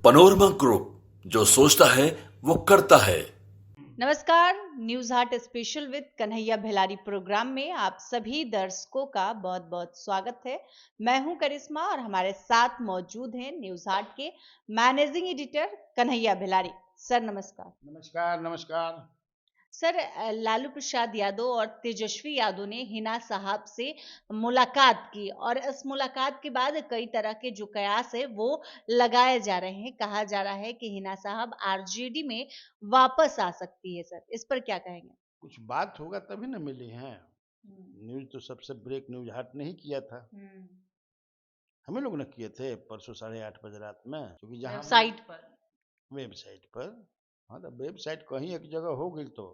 Panorama group, जो सोचता है वो करता है। नमस्कार। न्यूज हाट special with Kanhaiya Bhilari program में आप सभी दर्शकों का बहुत बहुत स्वागत है। मैं हूं करिश्मा और हमारे साथ मौजूद हैं न्यूज हाट के मैनेजिंग एडिटर कन्हैया भिलारी। सर नमस्कार। नमस्कार नमस्कार। सर, लालू प्रसाद यादव और तेजस्वी यादव ने हिना साहब से मुलाकात की और इस मुलाकात के बाद कई तरह के जो कयास है वो लगाए जा रहे हैं। कहा जा रहा है कि हिना साहब आरजेडी में वापस आ सकती है। सर, इस पर क्या कहेंगे? कुछ बात होगा तभी ना मिली हैं। न्यूज तो सबसे ब्रेक न्यूज हाट नहीं किया था, हमें लोग ने किए थे परसों 8:30 बजे रात में, क्योंकि जहाँ वेबसाइट पर हाँ तो वेबसाइट कहीं एक जगह हो गई तो,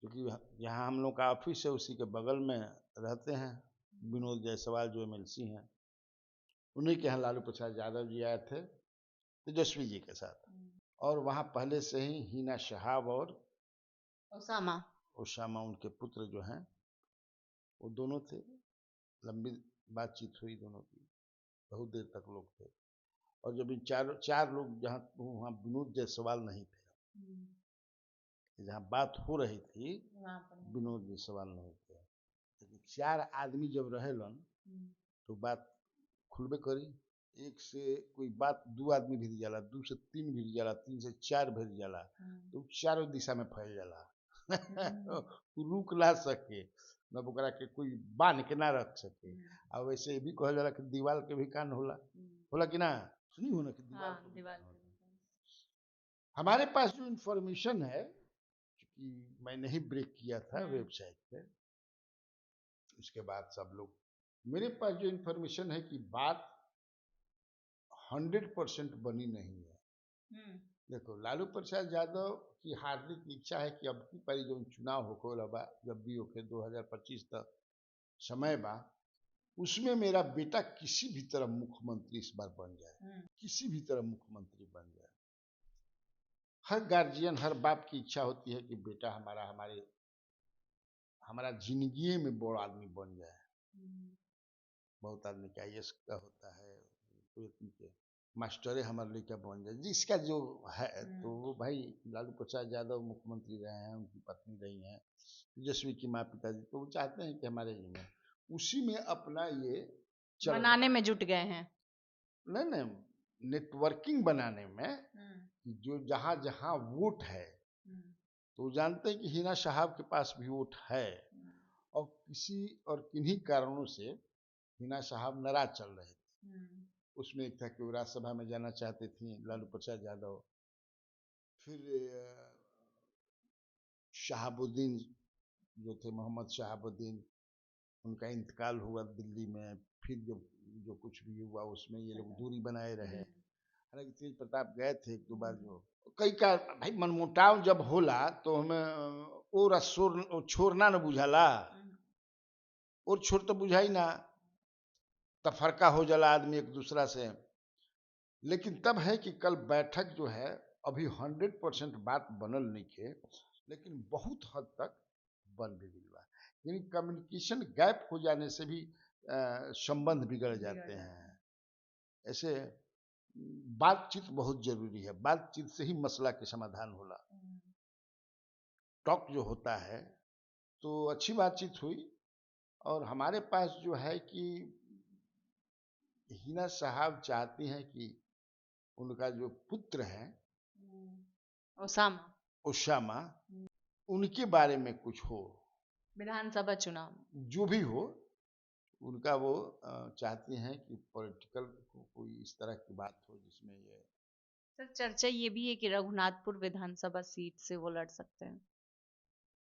क्योंकि यहाँ हम लोग का ऑफिस है उसी के बगल में रहते हैं विनोद जायसवाल जो एमएलसी हैं, उन्हीं के यहाँ लालू प्रसाद यादव जी आए थे तेजस्वी जी के साथ। और वहाँ पहले से ही हिना शहाब और ओसामा उनके पुत्र जो हैं वो दोनों थे। लंबी बातचीत हुई दोनों की, बहुत देर तक लोग थे। और जब इन चार लोग जहाँ वहाँ विनोद जायसवाल नहीं थे, जहाँ बात हो रही थी विनोद जायसवाल नहीं थे, लेकिन 4 आदमी जब रहेलन तो बात खुलबे करी। एक से कोई बात 2 आदमी भिड़ जाला, 2 से 3 भिड़ जाला, 3 से 4 भिड़ जाला, तो चारों दिशा में फैल जाला। रुक ना सके, न ओकरा के कोई बांध के ना रख सके। और वैसे ये भी कहल जाला कि दीवार के भी कान होला, होला कि ना? सुनी हो ना कि दीवार हमारे पास जो इंफॉर्मेशन है, कि मैंने ही ब्रेक किया था वेबसाइट पे, उसके बाद सब लोग, मेरे पास जो इंफॉर्मेशन है कि बात 100% बनी नहीं है। देखो, लालू प्रसाद यादव की हार्दिक इच्छा है कि अब की पारी जो चुनाव होके बा, जब भी होके 2025 तक समय बा, उसमें मेरा बेटा किसी भी तरह मुख्यमंत्री इस बार बन जाए, किसी भी तरह मुख्यमंत्री बन जाए। हर गार्जियन, हर बाप की इच्छा होती है कि बेटा हमारा जिंदगी में बड़ा आदमी बन जाए। बहुत आदमी का आईएएस का होता है, कोई के मास्टरे हमारे लिए क्या बन जाए, जिसका जो है। तो वो भाई लालू प्रसाद यादव मुख्यमंत्री रहे हैं, उनकी पत्नी रही हैं, तेजस्वी की माँ पिताजी, तो वो चाहते हैं कि हमारे ही में उसी में अपना ये बनाने में जुट गए हैं। नहीं, नेटवर्किंग बनाने में, जो जहाँ जहाँ वोट है, तो जानते हैं कि हिना साहब के पास भी वोट है, और किसी और किन्हीं कारणों से हिना साहब नाराज चल रहे थे। उसमें एक था कि वो राज्यसभा में जाना चाहते थी लालू प्रसाद यादव, फिर शहाबुद्दीन जो थे, मोहम्मद शहाबुद्दीन, उनका इंतकाल हुआ दिल्ली में, फिर जो कुछ भी हुआ उसमें ये लोग दूरी बनाए रहे। हालांकि तेज प्रताप गए थे 1-2 बार, जो कई का भाई मनमुटाव जब होला तो हमें और छोड़ना न बुझाला, और छोड़ तो बुझाई ना, तफरका हो जाला आदमी एक दूसरा से। लेकिन तब है कि कल बैठक जो है, अभी 100% बात बनल नहीं के, लेकिन बहुत हद तक बन भी गई बा। यानी कम्युनिकेशन गैप हो जाने से भी संबंध बिगड़ जाते हैं। ऐसे बातचीत बहुत जरूरी है, बातचीत से ही मसला के समाधान होला। टॉक जो होता है, तो अच्छी बातचीत हुई। और हमारे पास जो है कि हिना साहब चाहती हैं कि उनका जो पुत्र है ओसामा, उनके बारे में कुछ हो, विधानसभा चुनाव जो भी हो, उनका वो चाहती हैं कि पॉलिटिकल कोई इस तरह की बात हो जिसमें ये। सर, चर्चा ये भी है कि रघुनाथपुर विधानसभा सीट से वो लड़ सकते हैं।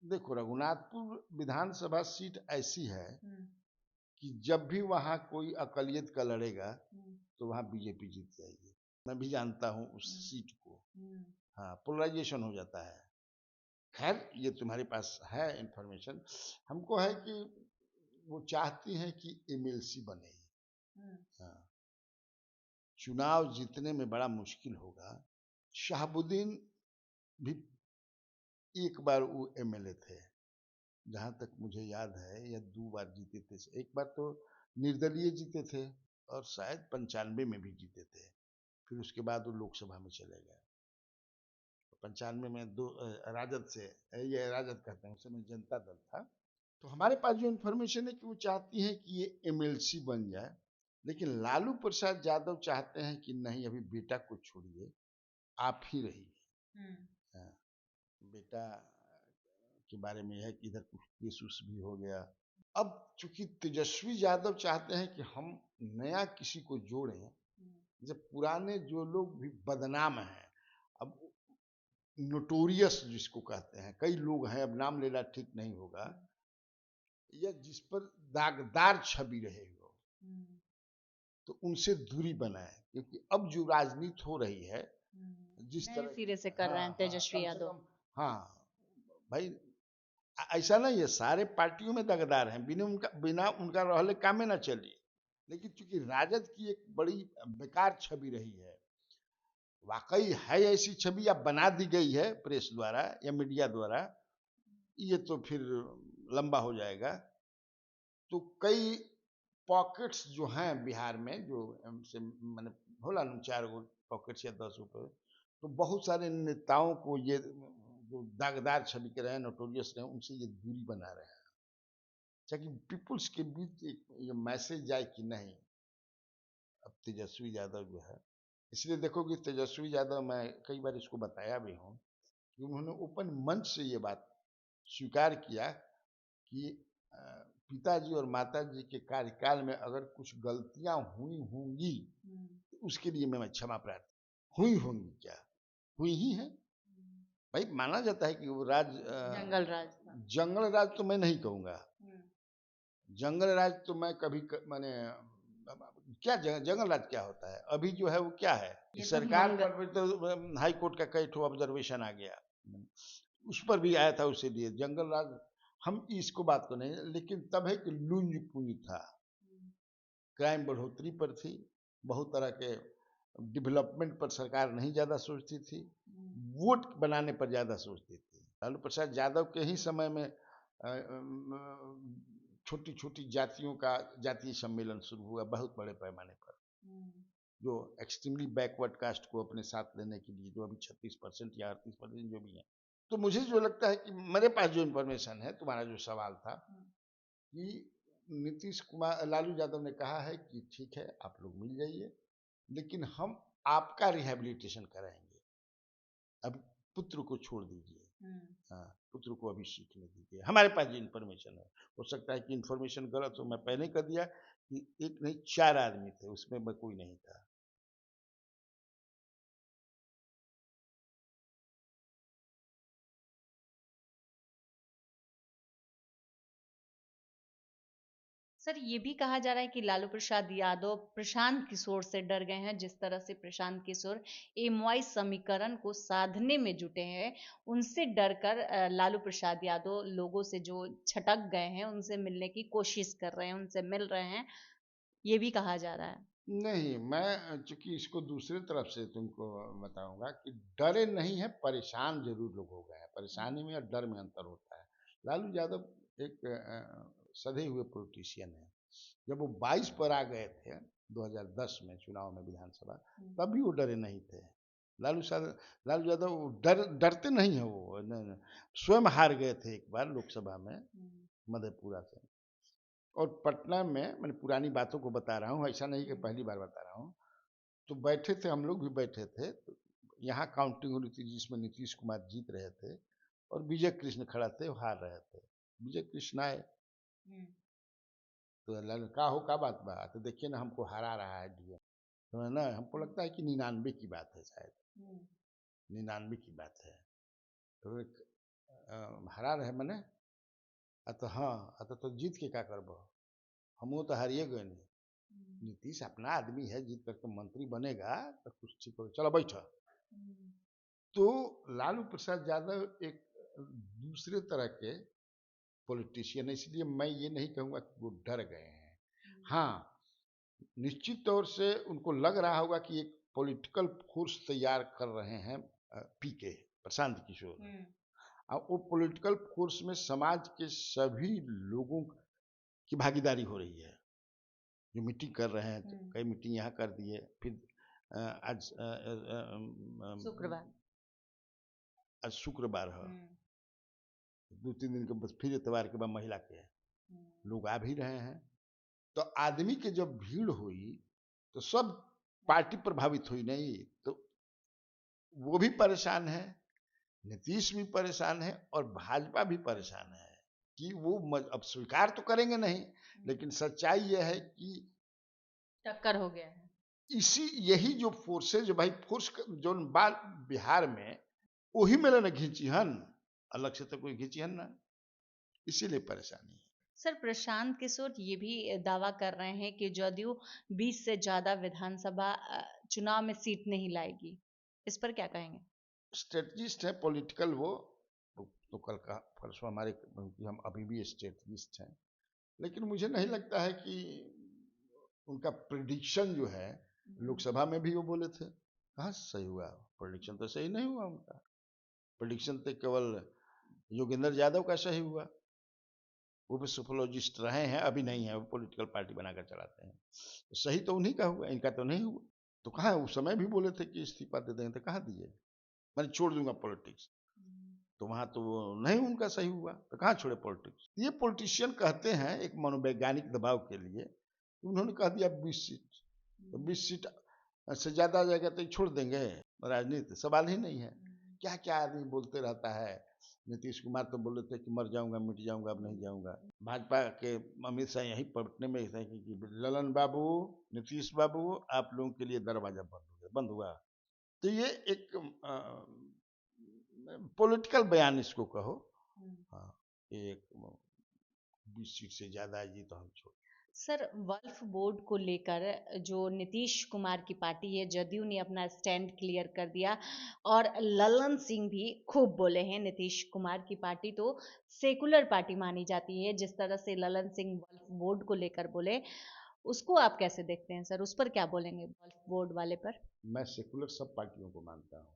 देखो, रघुनाथपुर विधानसभा सीट ऐसी है कि जब भी वहां कोई अकलियत का लड़ेगा तो वहां बीजेपी जीत जाएगी। मैं भी जानता हूं उस सीट को। हाँ, पोलराइजेशन हो जाता है। खैर, ये तुम्हारे पास है इंफॉर्मेशन। हमको है कि वो चाहती हैं कि एमएलसी बने। हाँ, चुनाव जीतने में बड़ा मुश्किल होगा। शहाबुद्दीन भी एक बार वो एमएलए थे, जहां तक मुझे याद है, या 2 बार जीते थे। एक बार तो निर्दलीय जीते थे, और शायद 95 में भी जीते थे। फिर उसके बाद वो लोकसभा में चले गए। 95 में दो राजद से, ये राजद कहते हैं, उस समय जनता दल था। तो हमारे पास जो इन्फॉर्मेशन है कि वो चाहती है कि ये एमएलसी बन जाए, लेकिन लालू प्रसाद यादव चाहते हैं कि नहीं, अभी बेटा को छोड़िए, आप ही रहिए। हाँ, बेटा के बारे में है कि इधर कुछ केस उस भी हो गया। अब चूंकि तेजस्वी यादव चाहते हैं कि हम नया किसी को जोड़ें, जब पुराने जो लोग भी बदनाम हैं, अब नोटोरियस जिसको कहते हैं, कई लोग हैं, अब नाम लेना ठीक नहीं होगा, या जिस पर दागदार छवि रहे हो, तो उनसे दूरी बनाए। क्योंकि अब जो राजनीति हो रही है, जिस नए तरह सिरे से कर रहे हैं तेजस्वी कम से यादव। कम, हाँ भाई, ऐसा नहीं है सारे पार्टियों में दागदार हैं, बिना उनका रहले कामे ना चली। लेकिन चूंकि राजद की एक बड़ी बेकार छवि रही है, वाकई है ऐसी छवि या बना दी गई है प्रेस द्वारा या मीडिया द्वारा, ये तो फिर लंबा हो जाएगा। तो कई पॉकेट्स जो हैं बिहार में, जो से मैंने बोला ना, 4 गो पॉकेट्स या 10 रुपये, तो बहुत सारे नेताओं को ये जो दागदार छवि के रहे, नोटोरियस रहे, उनसे ये दूरी बना रहे हैं, ताकि पीपुल्स के बीच ये मैसेज जाए कि नहीं, अब तेजस्वी यादव जो है। इसलिए देखोगे तेजस्वी यादव, मैं कई बार इसको बताया भी हूँ कि उन्होंने ओपन मंच से ये बात स्वीकार किया कि पिताजी और माताजी के कार्यकाल में अगर कुछ गलतियां हुई होंगी, तो उसके लिए मैं क्षमा प्रार्थी। हुई होंगी क्या? हुई ही है भाई, माना जाता है कि वो जंगल राज था। जंगल राज तो मैं नहीं कहूंगा, जंगल राज तो मैं कभी मैंने क्या जंगल राज क्या होता है? अभी जो है वो क्या है कि सरकार पर भी तो हाई कोर्ट का कई ठो ऑब्जर्वेशन आ गया, उस पर भी आया था, उसे लिए जंगल राज हम इसको बात को नहीं, लेकिन तब है कि लूंज पूंज था, क्राइम बढ़ोतरी पर थी, बहुत तरह के डेवलपमेंट पर सरकार नहीं ज्यादा सोचती थी, वोट बनाने पर ज्यादा सोचती थी। लालू प्रसाद यादव के ही समय में छोटी छोटी जातियों का जातीय सम्मेलन शुरू हुआ बहुत बड़े पैमाने पर, जो एक्सट्रीमली बैकवर्ड कास्ट को अपने साथ लेने के लिए, जो अभी 36% या 38% जो भी है। तो मुझे जो लगता है कि मेरे पास जो इन्फॉर्मेशन है, तुम्हारा जो सवाल था कि नीतीश कुमार, लालू यादव ने कहा है कि ठीक है आप लोग मिल जाइए, लेकिन हम आपका रिहेबिलिटेशन कराएंगे, अब पुत्र को छोड़ दीजिए, हाँ, पुत्र को अभी सीखने दीजिए। हमारे पास जो इन्फॉर्मेशन है, हो सकता है कि इन्फॉर्मेशन गलत हो, मैं पहले कर दिया कि 1 नहीं 4 आदमी थे, उसमें मैं कोई नहीं था। सर, ये भी कहा जा रहा है कि लालू प्रसाद यादव प्रशांत किशोर से डर गए हैं। जिस तरह से प्रशांत किशोर एमवाई समीकरण को साधने में जुटे हैं, उनसे डरकर लालू प्रसाद यादव लोगों से जो छटक गए हैं, उनसे मिलने की कोशिश कर रहे हैं, उनसे मिल रहे हैं, ये भी कहा जा रहा है। नहीं, मैं चूंकि इसको दूसरे तरफ से तुमको बताऊंगा कि डरे नहीं है, परेशान जरूर लोग हो गए हैं। परेशानी में और डर में अंतर होता है। लालू यादव एक सधे हुए पॉलिटिशियन है। जब वो 22 पर आ गए थे 2010 में चुनाव में विधानसभा, तब भी वो डरे नहीं थे। लालू यादव डरते नहीं है वो, स्वयं हार गए थे एक बार लोकसभा में मधेपुरा से। और पटना में, मैंने पुरानी बातों को बता रहा हूँ, ऐसा नहीं कि पहली बार बता रहा हूँ। तो बैठे थे, हम लोग भी बैठे थे, तो यहाँ काउंटिंग हो रही थी जिसमें नीतीश कुमार जीत रहे थे और विजय कृष्ण खड़ा थे, वो हार रहे थे। विजय कृष्ण आए तो लड़का हो का बात बा, तो देखिए ना हमको हरा रहा है डीएम, तो ना हमको लगता है कि 99 की बात है, शायद 99 की बात है। तो हरा रहे मने, तो हाँ, तो जीत के क्या करबो, हम तो हारिए गए नहीं। नीतीश अपना आदमी है, जीत करके मंत्री बनेगा तो कुछ ठीक हो, चलो बैठो। तो लालू प्रसाद यादव एक दूसरे तरह के पॉलिटिशियन है, इसलिए मैं ये नहीं कहूँगा कि वो डर गए हैं। हाँ, निश्चित तौर से उनको लग रहा होगा कि एक पॉलिटिकल फोर्स तैयार कर रहे हैं पीके, प्रशांत किशोर, और वो पॉलिटिकल फोर्स में समाज के सभी लोगों की भागीदारी हो रही है। जो मीटिंग कर रहे हैं, तो कई मीटिंग यहाँ कर दिए, फिर आज शुक्रवार। आज शुक्रवार है, हम्म, 2-3 दिन के बस फिर इतवार के बाद महिला के है। हम्म, लोग आ भी रहे हैं, तो आदमी के जब भीड़ हुई तो सब पार्टी प्रभावित हुई नहीं, तो वो भी परेशान है, नीतीश भी परेशान है और भाजपा भी परेशान है कि वो अब स्वीकार तो करेंगे नहीं, लेकिन सच्चाई यह है कि टक्कर हो गया है। यही जो फोर्सेज भाई, फोर्स जो बाल बिहार में वही मेरे न घिंची हन, अलग से तो कोई घिंची हन ना, इसीलिए परेशानी है। सर, प्रशांत किशोर ये भी दावा कर रहे हैं कि जदयू 20 से ज्यादा विधानसभा चुनाव में सीट नहीं लाएगी। इस पर क्या कहेंगे? स्ट्रेटजिस्ट है पॉलिटिकल, वो तो कल का परसों हमारे कि हम अभी भी स्ट्रेटजिस्ट हैं, लेकिन मुझे नहीं लगता है कि उनका प्रिडिक्शन जो है, लोकसभा में भी वो बोले थे, कहाँ से सही हुआ? प्रिडिक्शन तो सही नहीं हुआ उनका, प्रिडिक्शन तो केवल योगेंद्र यादव का सही हुआ, वो भी सोफोलॉजिस्ट रहे हैं, अभी नहीं है, वो पॉलिटिकल पार्टी बनाकर चलाते हैं, तो सही तो उन्हीं का हुआ, इनका तो नहीं हुआ। तो कहाँ, उस समय भी बोले थे कि इस्तीफा दे देंगे, तो कहाँ दिए? मैंने छोड़ दूंगा पॉलिटिक्स, तो वहां तो नहीं उनका सही हुआ, तो कहाँ छोड़े पॉलिटिक्स? ये पॉलिटिशियन कहते हैं एक मनोवैज्ञानिक दबाव के लिए, उन्होंने कह दिया 20 सीट, तो 20 सीट से ज्यादा आ जाएगा तो छोड़ देंगे, राजनीति सवाल ही नहीं है। क्या क्या आदमी बोलते रहता है, नीतीश कुमार तो बोले थे कि मर जाऊंगा मिट जाऊंगा, अब नहीं जाऊंगा। भाजपा के अमित शाह यही पटने में थे कि ललन बाबू, नीतीश बाबू, आप लोगों के लिए दरवाजा बंद हुआ। तो ये एक पॉलिटिकल बयान इसको कहो। हाँ, एक 20 सीट से ज्यादा आएगी तो हम छोड़। सर, वक्फ बोर्ड को लेकर जो नीतीश कुमार की पार्टी है जदयू ने अपना स्टैंड क्लियर कर दिया और ललन सिंह भी खूब बोले हैं। नीतीश कुमार की पार्टी तो सेकुलर पार्टी मानी जाती है, जिस तरह से ललन सिंह वक्फ बोर्ड को लेकर बोले, उसको आप कैसे देखते हैं सर? उस पर क्या बोलेंगे वक्फ बोर्ड वाले पर? मैं सेकुलर सब पार्टियों को मानता हूँ,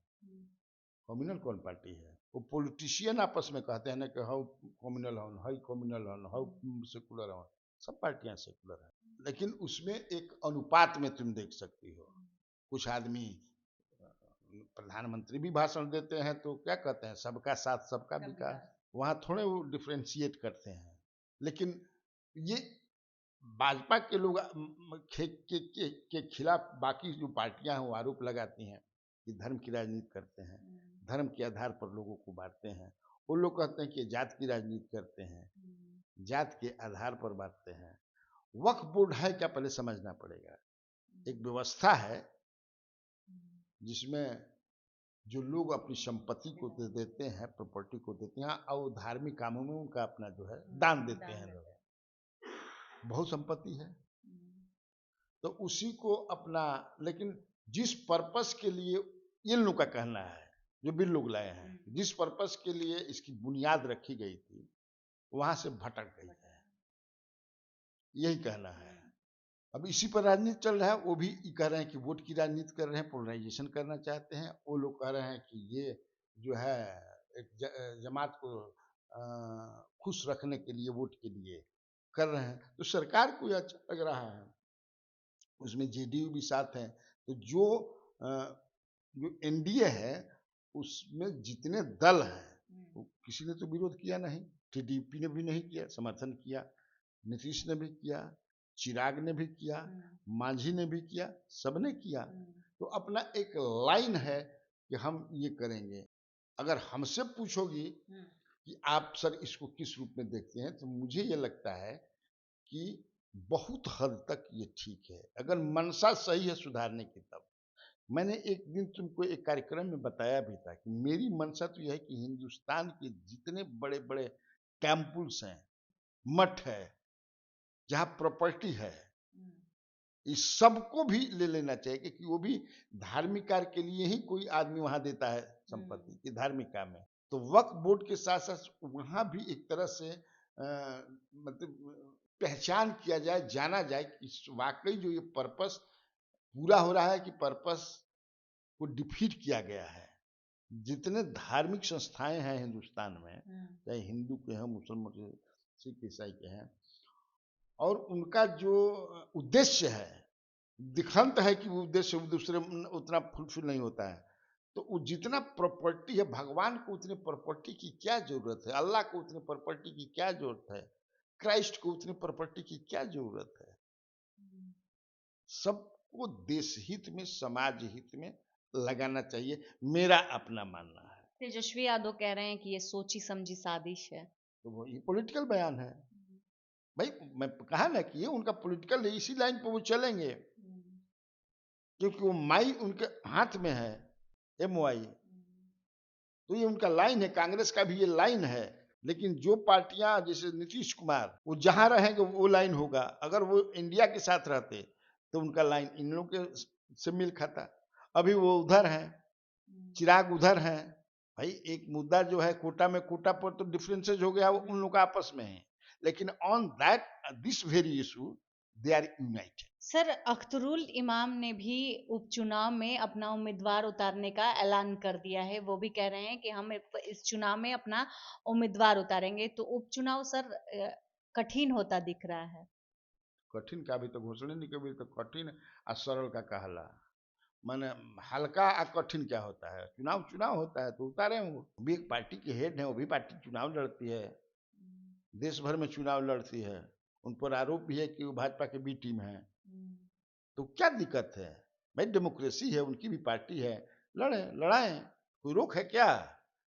कम्युनल कौन पार्टी है? वो पॉलिटिशियन आपस में कहते हैं ना कि हाउ कम्युनल हन, हाई कम्युनल हन, हाउ सेकुलर हन, सब पार्टियां सेकुलर हैं, लेकिन उसमें एक अनुपात में तुम देख सकती हो। कुछ आदमी प्रधानमंत्री भी भाषण देते हैं तो क्या कहते हैं, सबका साथ सबका विकास, वहां थोड़े वो डिफ्रेंशिएट करते हैं। लेकिन ये भाजपा के लोग के खिलाफ बाकी जो पार्टियां हैं वो आरोप लगाती हैं कि धर्म की राजनीति करते हैं, धर्म के आधार पर लोगों को बांटते हैं। वो लोग कहते हैं कि जात की राजनीति करते हैं, जात के आधार पर बांटते हैं। वक्फ बोर्ड है क्या, पहले समझना पड़ेगा। एक व्यवस्था है जिसमें जो लोग अपनी संपत्ति को दे देते हैं, प्रॉपर्टी को देते हैं, और धार्मिक कामों में उनका अपना जो है दान देते हैं लोग। बहुत संपत्ति है तो उसी को अपना, लेकिन जिस पर्पस के लिए इन लोग का कहना है, जो बिल लोग लाए हैं, जिस पर्पस के लिए इसकी बुनियाद रखी गई थी, वहां से भटक गई है, यही कहना है। अब इसी पर राजनीति चल रहा है। वो भी कह रहे हैं कि वोट की राजनीति कर रहे हैं, पोलराइजेशन करना चाहते हैं। वो लोग कह रहे हैं कि ये जो है एक जमात को खुश रखने के लिए, वोट के लिए कर रहे हैं। तो सरकार को यह अच्छा लग रहा है, उसमें जेडीयू भी साथ है। तो जो एनडीए है उसमें जितने दल हैं, किसी ने तो विरोध किया नहीं, टीडीपी ने भी नहीं किया, समर्थन किया, नीतीश ने भी किया, चिराग ने भी किया, मांझी ने भी किया, सबने किया। तो अपना एक लाइन है कि हम ये करेंगे। अगर हमसे पूछोगी कि आप सर इसको किस रूप में देखते हैं, तो मुझे ये लगता है कि बहुत हद तक ये ठीक है, अगर मनसा सही है सुधारने की। तब मैंने एक दिन तुमको एक कार्यक्रम में बताया भी था कि मेरी मनसा तो यह है कि हिंदुस्तान के जितने बड़े बड़े टेम्पल्स हैं, मठ है, जहाँ प्रॉपर्टी है, इस सबको भी ले लेना चाहिए, क्योंकि वो भी धार्मिक कार्य के लिए ही कोई आदमी वहां देता है संपत्ति की, धार्मिक काम में। तो वक्फ बोर्ड के साथ साथ वहां भी एक तरह से मतलब पहचान किया जाए, जाना जाए कि वाकई जो ये पर्पस पूरा हो रहा है, कि पर्पस को डिफीट किया गया है। जितने धार्मिक संस्थाएं हैं हिंदुस्तान में, चाहे हिंदू के हैं, मुसलमान के, सिख ईसाई के हैं, और उनका जो उद्देश्य है दिखंत है कि वो उद्देश्य दूसरे उतना फुलफिल नहीं होता है। तो वो जितना प्रॉपर्टी है, भगवान को उतनी प्रॉपर्टी की क्या जरूरत है, अल्लाह को उतनी प्रॉपर्टी की क्या जरूरत है, क्राइस्ट को उतनी प्रॉपर्टी की क्या जरूरत है। सबको देश हित में, समाज हित में लगाना चाहिए, मेरा अपना मानना है। तेजस्वी यादव कह रहे हैं कि ये सोची समझी साजिश है। तो वो ये पॉलिटिकल बयान है भाई। मैं कहा ना कि ये उनका पॉलिटिकल है, इसी लाइन पे वो चलेंगे, क्योंकि वो माई उनके हाथ में है, MY। तो ये उनका लाइन है, कांग्रेस का भी ये लाइन है। लेकिन जो पार्टियां जैसे नीतीश कुमार, वो जहां रहेंगे वो लाइन होगा। अगर वो इंडिया के साथ रहते तो उनका लाइन इन लोगों के से मिल खाता। अभी वो उधर है, चिराग उधर है। भाई एक मुद्दा जो है कोटा में, कोटा पर तो डिफरेंसेज हो गया, वो उन लोगों का आपस में है, लेकिन on that this very issue they are united. Sir, Akhtarul Imam ने भी उपचुनाव में अपना उम्मीदवार उतारने का ऐलान कर दिया है। वो भी कह रहे हैं कि हम इस चुनाव में अपना उम्मीदवार उतारेंगे। तो उपचुनाव सर कठिन होता दिख रहा है। कठिन का भी तो घोषणा नहीं कभी, तो कठिन और सरल का कहला। माने हल्का और कठिन क्या होता है, चुनाव चुनाव होता है तो उतारे। वो भी एक पार्टी के हेड है, वो भी पार्टी चुनाव लड़ती है, देश भर में चुनाव लड़ती है। उन पर आरोप भी है कि वो भाजपा के बी टीम है। तो क्या दिक्कत है भाई, डेमोक्रेसी है, उनकी भी पार्टी है, लड़े लड़ाएं, कोई रोक है क्या।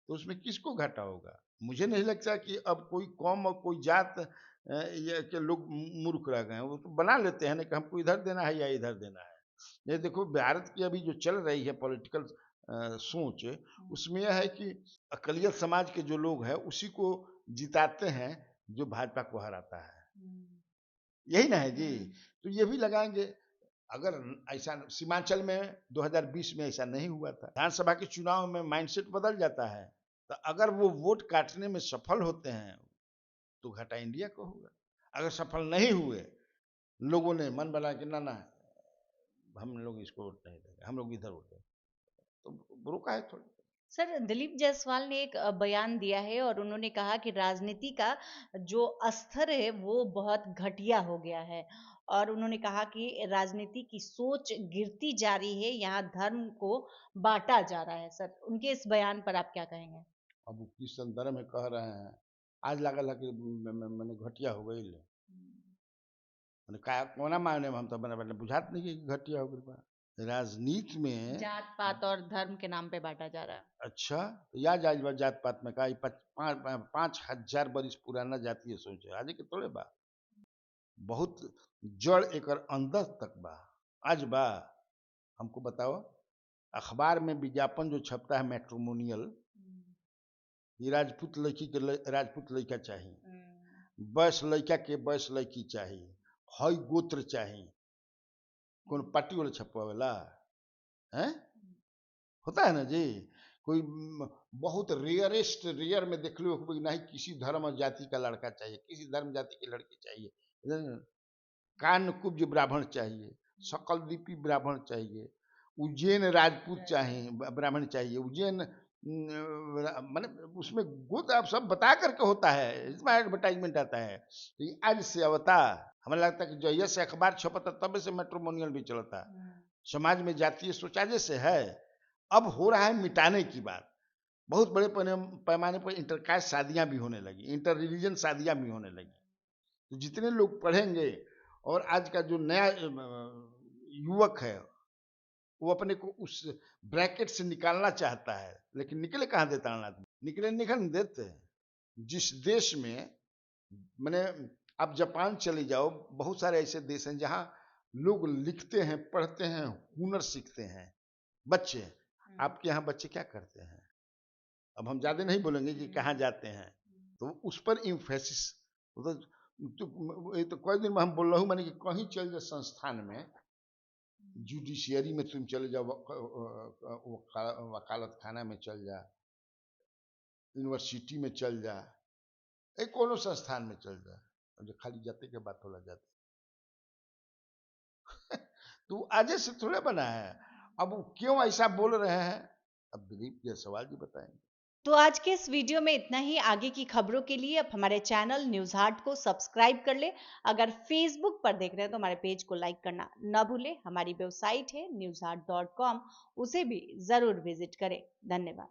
तो उसमें किसको घाटा होगा। मुझे नहीं लगता कि अब कोई कौम और कोई जात ये के लोग मूर्ख रह गए हैं। वो तो बना लेते हैं ना कि हमको इधर देना है या इधर देना है। ये देखो भारत की अभी जो चल रही है पॉलिटिकल सोच, उसमें यह है कि अकलियत समाज के जो लोग हैं उसी को जिताते हैं जो भाजपा को हराता है। यही ना है जी। तो ये भी लगाएंगे। अगर ऐसा सीमांचल में 2020 में ऐसा नहीं हुआ था, विधानसभा के चुनाव में माइंडसेट बदल जाता है। तो अगर वो वोट काटने में सफल होते हैं तो घाटा इंडिया को होगा। अगर सफल नहीं हुए, लोगों ने मन बना कि ना ना हम लोग इसको वोट नहीं देंगे, हम लोग इधर वोट देंगे, तो रोका है थोड़ा। सर, दिलीप जायसवाल ने एक बयान दिया है और उन्होंने कहा कि राजनीति का जो स्तर है वो बहुत घटिया हो गया है। और उन्होंने कहा कि राजनीति की सोच गिरती जा रही है, यहाँ धर्म को बांटा जा रहा है। सर, उनके इस बयान पर आप क्या कहेंगे? अब वो किस संदर्भ में कह रहे हैं, आज लगा कि मैंने घटिया हो गई। मैंने कहा कोना मायने में हम तो बना बुझात नहीं कि घटिया हो गई बा। राजनीति में जात पात और धर्म के नाम पे बांटा जा रहा है। अच्छा तो या जाज जात पात में का 5,000 बरिस पुराना जातीय सोच है, आज के तोड़े बा। बहुत जड़ एक अंदर तक बा, आज बा। हमको बताओ, अखबार में विज्ञापन जो छपता है मैट्रिमोनियल, ये राजपूत लड़की के राजपूत लड़का चाहिए, बस लड़का के बस लड़की चाहिए, हई गोत्र चाहिए, कौन पार्टी वाला छपवावेला है। होता है ना जी। कोई बहुत रेयरेस्ट रेयर में देख लो कि नहीं किसी धर्म और जाति का लड़का चाहिए, किसी धर्म जाति की लड़की चाहिए, कान कुब्ज ब्राह्मण चाहिए, सकल लिपि ब्राह्मण चाहिए, उज्जैन राजपूत चाहिए, ब्राह्मण चाहिए, उज्जैन मैंने उसमें गुद आप सब बता करके होता है, इसमें एडवर्टाइजमेंट आता है। तो ये आज से अवता हमें लगता है कि जहिया से अखबार छपता तब से मैट्रिमोनियल भी चलता। समाज में जातीय शौचालय से है, अब हो रहा है मिटाने की बात। बहुत बड़े पैमाने पर इंटरकास्ट शादियां भी होने लगी, इंटर रिलीजन शादियां भी होने लगी। तो जितने लोग पढ़ेंगे, और आज का जो नया युवक है वो अपने को उस ब्रैकेट से निकालना चाहता है, लेकिन निकले कहाँ देता है आदमी, निकले निकल देते हैं। जिस देश में मैंने, आप जापान चले जाओ, बहुत सारे ऐसे देश हैं जहाँ लोग लिखते हैं, पढ़ते हैं, हुनर सीखते हैं बच्चे। आपके यहाँ बच्चे क्या करते हैं, अब हम ज्यादा नहीं बोलेंगे कि कहाँ जाते हैं, तो उस पर इम्फेसिस। ये तो कई दिन में हम बोल रहा हूँ, मैंने कि कहीं चल जाए संस्थान में, जुडिशियरी में तुम चले जाओ, वकालत खाना में चल जा, यूनिवर्सिटी में चल जा, एक कोनो संस्थान में चल जा, जो खाली जाते के बात होला जाते तो आज से थोड़े बना है। अब वो क्यों ऐसा बोल रहे हैं, अब दिलीप जायसवाल जी बताएंगे। तो आज के इस वीडियो में इतना ही। आगे की खबरों के लिए आप हमारे चैनल न्यूज हाट को सब्सक्राइब कर ले। अगर फेसबुक पर देख रहे हैं तो हमारे पेज को लाइक करना न भूलें। हमारी वेबसाइट है newsheart.com, उसे भी जरूर विजिट करें। धन्यवाद।